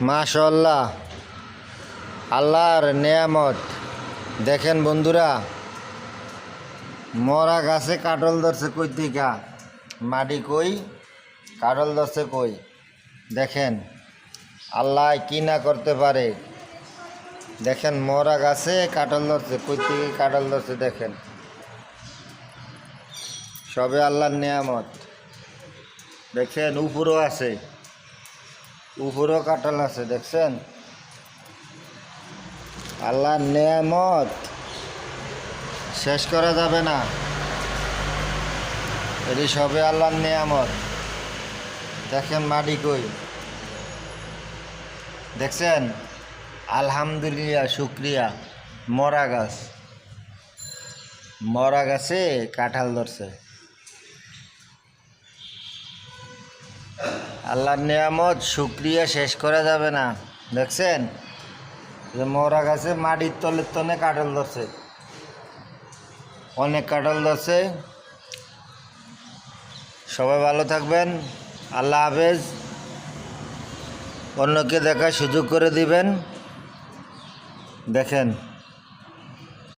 মাশাআল্লাহ, আল্লাহর নেয়ামত। দেখেন বন্ধুরা, মরা গাছে কাটল ধরছে কই থেকে, মাটি কই, কাটল ধরছে কই। দেখেন আল্লাহ কি না করতে পারে। দেখেন মরা গাছে কাটল ধরছে, কই থেকে কাটল ধরছে। দেখেন সবে আল্লাহর নেয়ামত। দেখছেন উপরও আছে, উপরও কাটল আছে। দেখছেন আল্লাহর নেয়ামত শেষ করা যাবে না। এটি সবে আল্লাহর নেয়ামত। দেখেন মাটি কই, দেখছেন। আলহামদুলিল্লাহ, শুক্রিয়া। মরা গাছ, মরা গাছে কাঁঠাল ধরছে। আল্লাহর নেয়ামত শুক্রিয়া শেষ করা যাবে না। দেখছেন যে মরা গাছে মাটির তলের তনে কাঁঠাল ধরছে, অনেক কাঁঠাল ধরছে। সবাই ভালো থাকবেন, আল্লাহ হাফেজ। অন্যকে দেখার সুযোগ করে দিবেন। দেখেন